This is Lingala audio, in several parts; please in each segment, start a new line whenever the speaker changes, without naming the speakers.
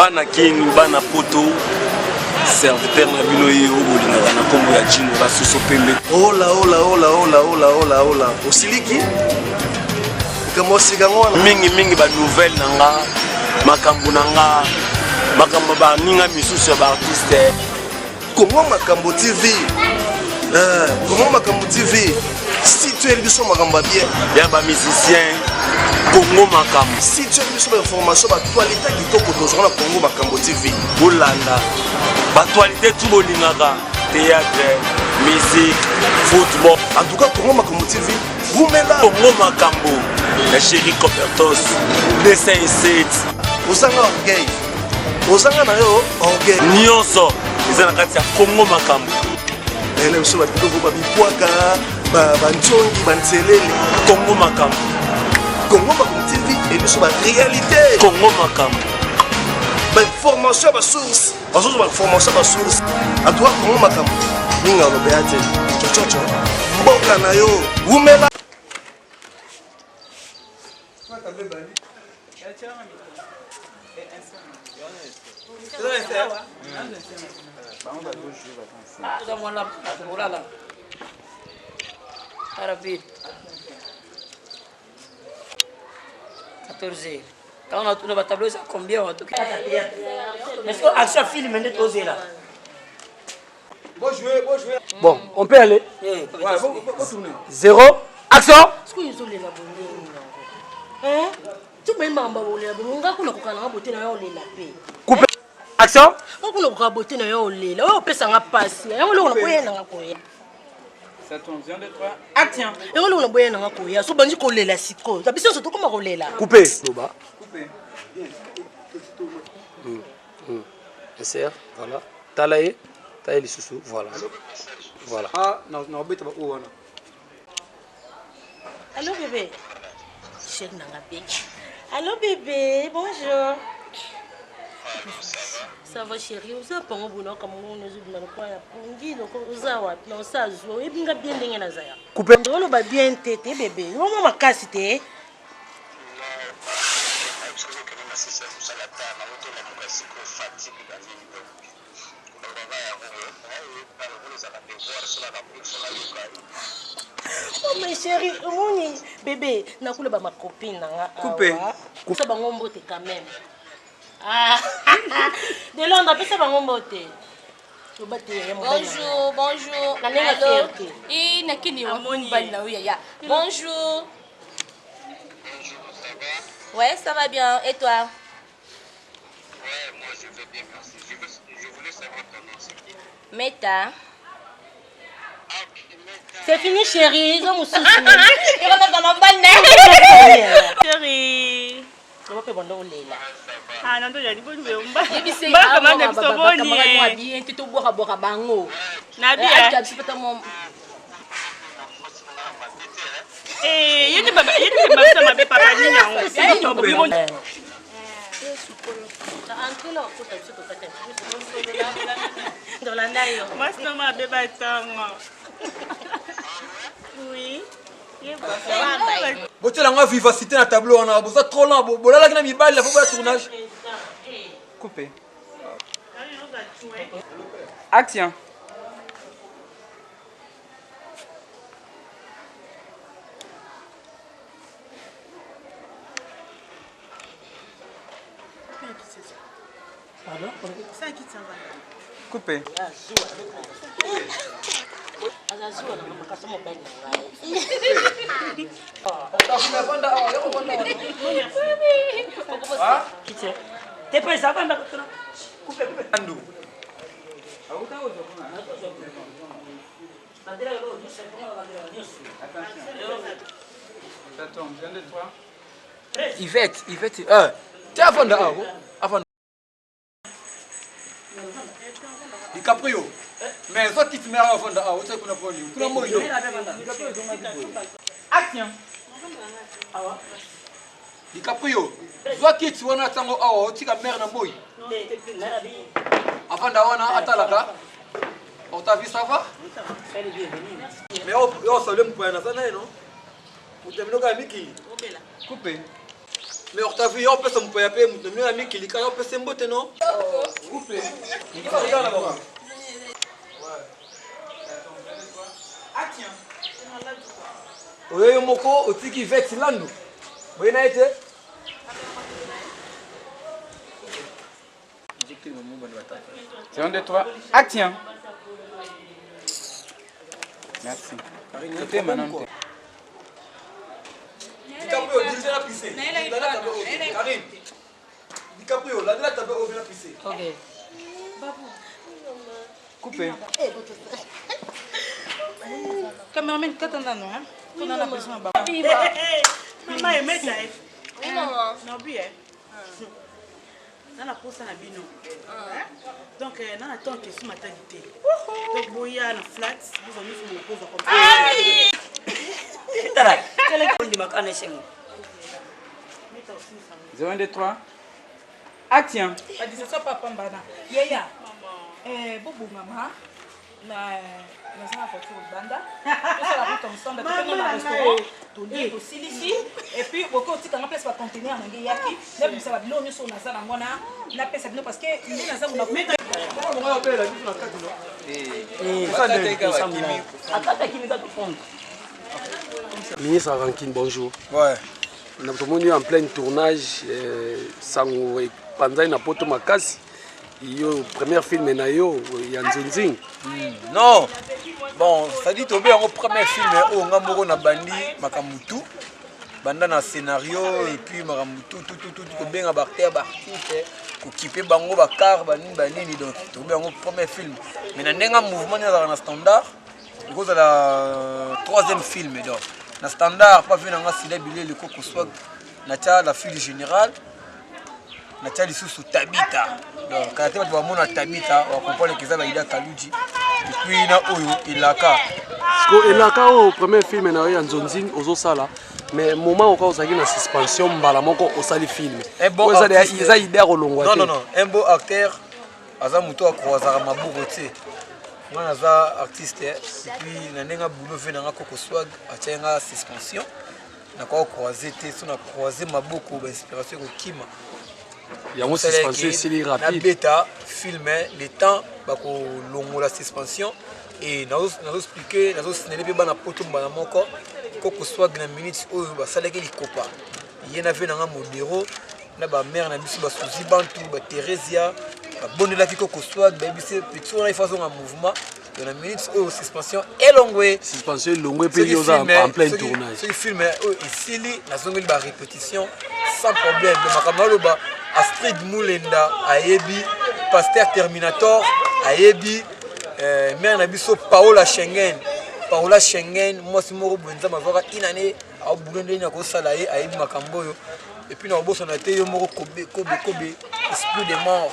bana kini bana poto serviteur na bino ye obolingaka na kombo ya Jino basuso pembe.
Ola osiliki kama osigango
mingi ba nouvelle nanga makambo nanga makambo ba ninga misusu ba artiste
Congo Makambo TV Congo Makambo TV si tu es biso makambo bien
ya ba musicien Congo Makambo
si tu es biso information ba actualité kitoko tozona Congo Makambo TV
bolanda ba actualité tout bolingaka théâtre musique football
en tout cas Congo Makambo TV vous mena
Congo Makambo la chérie Copertos dessin 7
osanga orgueil osanga na yo orgueil
nyonso ezana kati ya Congo Makambo
ele biso ba biloko ba bipwaka ba ntongi ba ntelele
Congo Makambo
TV et biso ba réalité
Congo Makambo
ba information ba source ba source à toi Congo Makambo ninga lo beate chochocho mboka na yo umela
Quand on a tourné le tableau, c'est combien en tout cas? Est-ce que action film est osé là? Bon, on peut aller. Ouais, tourner. 0, action. Est-ce que ils ont les abonnés? Tu peux même abonner coupé. Action. On peut le raboter dans yon lit. Là, on peut s'en passer. On le voit dans la cour.
Ça tombe, 1, 2, 3, action.
Et on le voit dans la cour. So bandi coller la sitco. T'as besoin surtout comment coller là.
Coupé.
Coupé.
SR, voilà. Talaye, taille les sous, voilà. Voilà.
Ah, non, bête pas où on a.
Allô bébé. Chérie Nangabé. Allô bébé, bonjour. Ça va chérie, vous avez pas mon bonheur comme on nous dit dans le coin. On dit donc vous avez non ça joue et bien bien dingue na zaya.
Coupé.
On va bien tété bébé. On va casser té. Oh ma chérie, bébé, n'a pas ma copine.
Coupé.
Coupé. Ça va m'emboter quand même. Ah, de là on appelle ça va m'emboter.
Bonjour, bonjour.
Allô.
Bonjour. Ouais, ça va bien. Et toi?
Ouais, moi je vais bien, merci. Je voulais savoir ton nom, c'est qui?
Meta.
C'est fini chérie, ils ont mon souci.
Chérie.
Je vais pas bon là.
Ah non, tu as dit que tu veux un bain.
Tu sais, oui.
Tu as la vivacité dans le tableau, on a besoin trop lent. Bon, là, il y a un tournage. Coupé. Action. Coupé.
T'es pas ça, coupé.
Yvette, tu as fondé avant. DiCaprio. Mais ça qui filme avant de ah, c'est qu'on a pas eu. Tout le monde. Action. DiCaprio. Toi qui tu wana tango ah, tu ka mère na boy. Avant d'awana atalaka. On t'a vu ça va? Mais on se l'aime pour un ça non? Vous t'aimez le gars Miki. Coupé. Mais Octavie, on peut se m'appeler, mon ami qui est on peut se m'botter, non? Regarde là-bas. Ah tiens. Oui, Moko, au tiki vex lando. Vous avez été?
C'est un, deux, trois. Action. Merci. Côté maintenant.
DiCaprio, dirige la piscine. Karine. DiCaprio, la table au bien piscine.
Ok.
Coupé.
Cameraman, quand on a non, hein? On a la pression en bas. Maman, elle met ça.
Oui, maman.
Non, bien. Dans la course, on a bino. Donc, dans la temps que sous ma talité. Donc, boya na flat, vous avez fait mon pose comme ça.
Aïe! Quel est le de ma canne chez moi?
0, 1, 2, 3. Action.
Pas dit ça, papa, mbana. Yaya. Bobo, maman. Na ça pour tout banda. Tout ça la route comme ça, dans le restaurant, tout lié aussi ici et puis beaucoup aussi quand on place pas contenir na yaki, là vous savez là on sur na ça na ngona, na pesa bino parce que ni na ça on a mettre
On va appeler la vie sur la carte, non?
Ça de Akata qui nous a tout fond.
Ministre Rankine, bonjour.
Ouais.
Nous sommes en plein tournage, sango panzai na poto makasi. Yo premier film na yo ya Nzinzing.
Non. Bon, ça dit tomber en premier film au ngamoro na bandi makamutu. Banda na scénario et puis makamutu tout ko benga barter bartiste ko kiper bango bakar banini donc tomber en premier film. Mais na nenga mouvement na standard. Because la troisième film donc. Na standard pas vu na sila bilé le koko swag na tia la fille générale. Na tia lisusu Tabita. Donc quand tu vas mona Tabita, on comprend que ça va ida Kaluji. Et puis na oyo Ilaka.
Parce que Ilaka au premier film na yo ya Nzinzing ozo sala. Mais moment encore osaki na suspension mbala moko osali film.
Bon
ça idée rolongwa.
Non, un beau acteur aza muto akroza maboko te. Moi naza artiste et puis na nenga boulot ve na koko swag atienga suspension. Na ko croiser te so na croiser maboko ba inspiration ko kima.
Il y a une suspension si rapide.
Na bêta filmer le temps ba ko longola suspension et na expliquer na signaler pe bana poto mbana moko koko swag na minutes oyo ba salaki likopa. Yena ve na modero na ba mère na biso ba Suzy Bantu ba Teresia ba bonelaki koko swag ba bise petit on a façon en mouvement dans la minutes oyo suspension elongwe
suspension elongwe pe yo en plein tournage.
Ce film ici na zongeli ba répétition sans problème de makamalo ba Astrid Moulenda ayebi Pasteur Terminator ayebi mère na biso Paola Schengen moi si moko bonza mavaka inane a bulonde na ko sala ye ayebi makambo yo et puis na boso na te yo moko kobe esprit de mort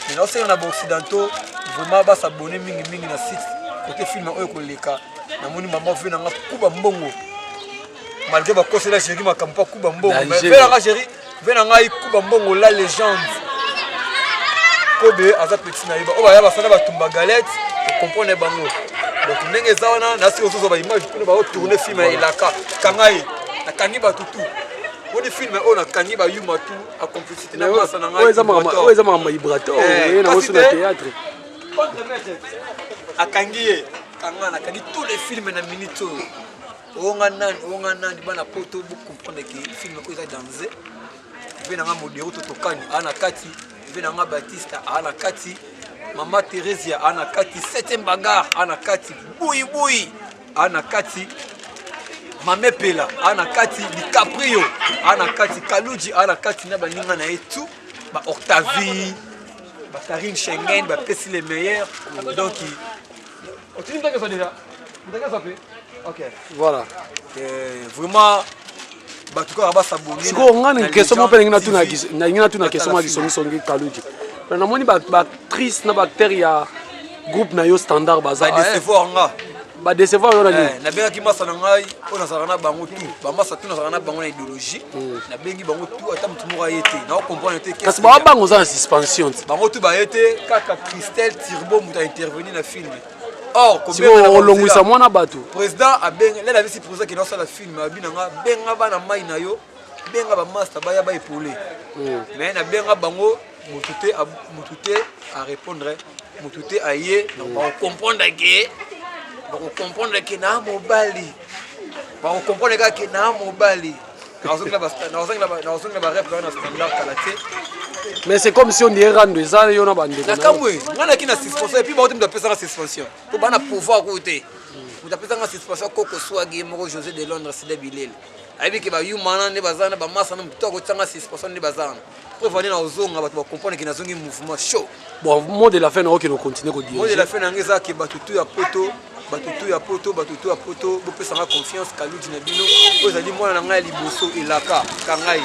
mais non c'est on a occidentaux vraiment ba s'abonner mingi na site côté film oyo ko leka na moni maman ve na nga kuba mbongo malgré ba kosela chéri makambo kuba mbongo mais ve na chéri ve na nga kuba mbongo la légende kobe aza petit na iba o ba ya ba sana ba tumba galette pour comprendre bango. Donc ndenge zawana na si ozo ba image pour ba tourner film Ilaka kangai akangi ba tutu. Woni film on a kangi ba yuma tout à complicité na masa na ngai.
Ouais za mama vibrato na oso na théâtre.
Akangi kanga na kangi tous les films na minute. Onga nani bana poto bu comprendre que film ko za danser. Vena nga modero totokani ana kati vena nga Batista ana kati. Mama Teresia ana kati 7e bagarre ana kati boui ana kati Mame Pela ana kati DiCaprio ana kati Kaluji ana kati na baninga na etu ba Octavie ba Karine Schengen ba pesi les meilleurs donc tu dis que ça déjà ça fait OK
voilà
vraiment ba tout cas ba s'abonner
siko ngani question mo pele ngina tuna question ma kisongi Kaluji. Na moni ba actrice na ba acteur ya groupe na yo standard baza
décevoir nga
ba décevoir yo na ni
na benga ki masa na ngai ona sarana bango tout ba masa tout na sarana bango na idéologie na bengi bango tout ata mutu moko ayete na comprendre te
kasi ba bango za suspension
bango tout ba yete kaka Christelle Tirbo muta intervenir na film or
ko bien on longwisa mwana bato
président a benga la bisi président qui na sala film abina nga benga bana mai na yo benga ba master baya ba épaulé mais na benga bango motuté à répondre motuté aye ba comprendre que na mobali ba comprendre que na mobali
mais c'est comme si on dirait rendre ça yo na bande
na kamwe ngana kina suspension et puis ba otem pesa na suspension ko bana pouvoir côté vous appelez ça suspension koko swagi moko José de Londres c'est Bilel ayebi ke ba yumana ne bazana ba masa na mutoko tsanga suspension ne bazana pour venir na ozonga ba comprendre que nazongi mouvement chaud
bon mot de la fin on continue ko dire
mot de la fin ngeza ke batutu ya poto batutu ya poto bo pesa nga confiance Kaludi na bino ozali mwana na ngai liboso ilaka kangai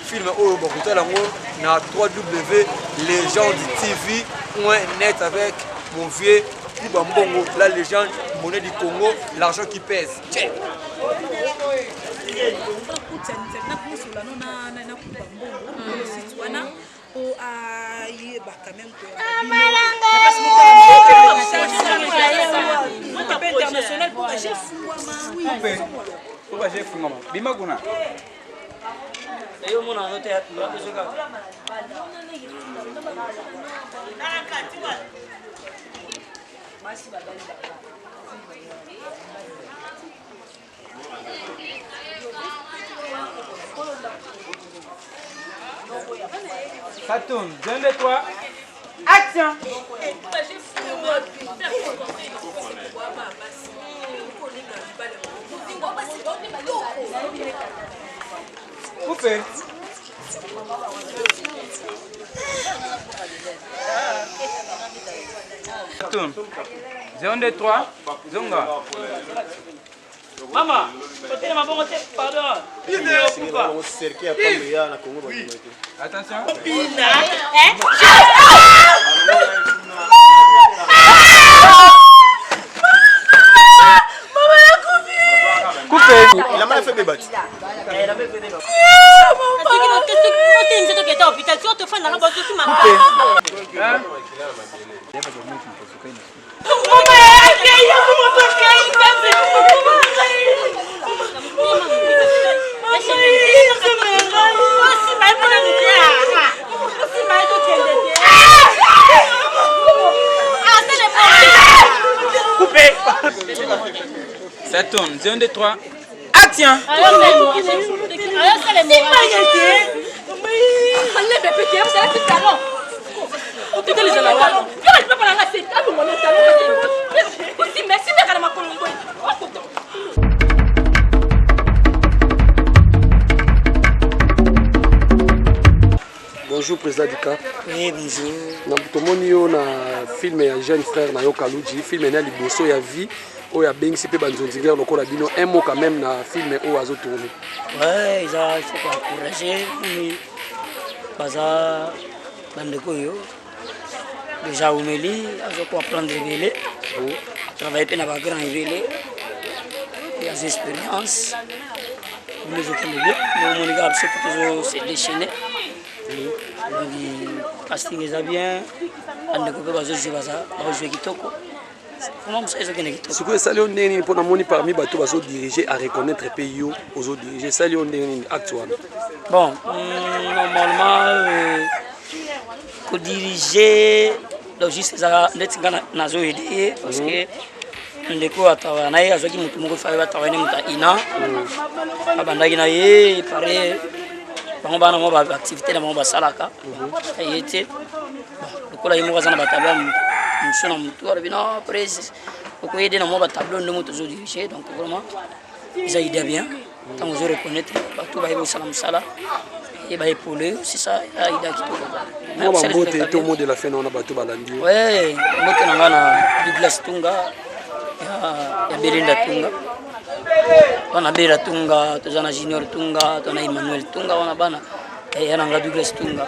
film oyo bakutala ngo na www.legendetv.net avec mon vieux Kuba Mbongo, la légende, monnaie du Congo, l'argent qui pèse. Tiens.
Ça tourne, 2, 3, action. Coupé. Ça tourne. 0, 2, 3, Zonga.
Maman, pardon.
Attention.
Coupé.
Il a mal fait des bâtis.
Ça tourne, 0, 2, 3, action.
Bonjour président du CAP.
Oui, bonjour.
Namtomoni yo na film ya jeune frère na yo Kaludi, film na liboso ya vie o ya bengi pe banzonzinger lokola bino un mot quand même na film o azo tourner.
Ouais, il faut encourager mais baza bandeko yo. Déjà Oumeli, azo ko apprendre vele. Travailler pe na ba grand vele. Il y a des expériences. Nous les autres bien, mais mon gars absolument se déchaîner. Donc casting est bien. Andeko pe bazo jouer baza, ba jouer kitoko.
Ce que ça lui pour nous parmi bateaux bazo diriger à reconnaître pays aux diriger ça lui on actuel.
Bon, normalement pour diriger logiste ça net nazo aider parce que ndeko atawa na ye azoki mutu moko fa ba tawa ne muta ina abandaki na ye pare bango bana mo ba activité na bango ba salaka ayete lokola yimo bazana ba tableau msona mutu arabina presse ko aider na mo ba tableau ndo mutu zo diriger donc vraiment ils aident bien tant vous reconnaître tout ba yebo salam sala et ba épauler c'est ça aida kitoko
moi ba bote tout monde de la fin on a bateau balandi
ouais moto na ngana Douglas Tunga ya Belinda Tunga wana Bera Tunga tozana Junior Tunga tona Emmanuel Tunga wana bana yana nga Douglas Tunga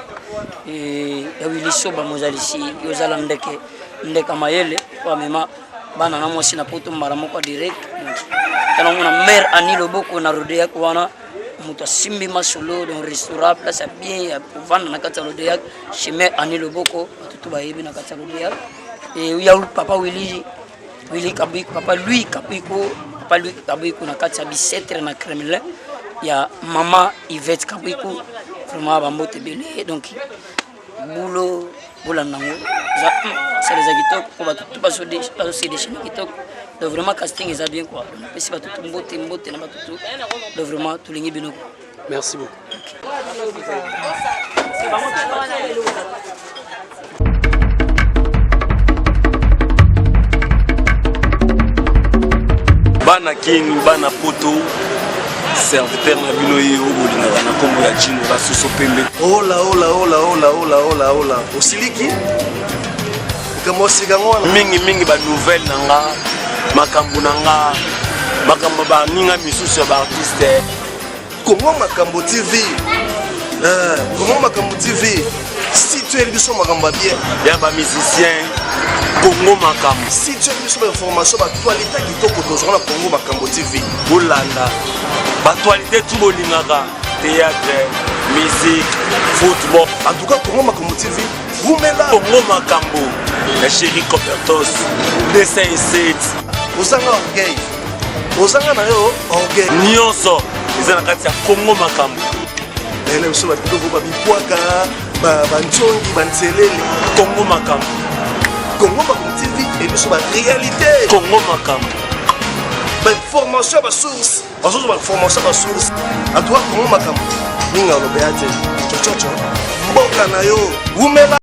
ya Willy Soba mozalisi yozala ndeka mayele kwa mema bana na mosi na poto mara moko direct tana mona mère Ani Loboko na rodea wana muta simbi masolo dans restaurant place bien pour vendre na kata rodea chez mère Ani Loboko tutu ba yebi na kata rodea et ya papa Willy Kabiko, papa lui Kabiko na kati ya bisetre na Kremlin il y a Maman Yvette Kabwiku, vraiment Bambote Belé, donc boulot, Boulanango, ça les a quittés pour tout passer des chaînes qui donc vraiment casting ils a bien quoi. Mais si tout mbote n'a pas tout, donc vraiment tout les bino.
Merci beaucoup.
Bana King, Bana Poto, serviteur na bino ye obolingaka na kombo ya Jino Basuso Pembe.
Ola. Osiliki? Ukamosika ngwana.
Mingi ba nouvelle nanga, makambo nanga, makambo ba ninga misusu ya ba artiste.
Comment Makambo TV? Comment Makambo TV? Si tu es biso makambo bien.
Ya ba musicien Congo Makambo.
Si tu es biso ba information ba actualité kitoko tozona Congo Makambo TV.
Bolanda. Ba actualité tout bolingaka, théâtre, musique, football.
En tout cas Congo Makambo TV, vous mettez là.
Congo Makambo. La chérie Copertos. Dessin et 7.
Osanga orgueil. Osanga na yo orgueil.
Nyonso. Eza na kati ya Congo Makambo.
Ele biso ba biloko ba bikwaka, ba ntongi, ba nselele.
Congo Makambo.
Congo Makambo TV et biso ba réalité.
Congo Makambo.
Ba formation ba source. Bazozo ba formation ba source. A toi Congo Makambo. Ninga lo beate. Chochocho. Mboka na yo. Umela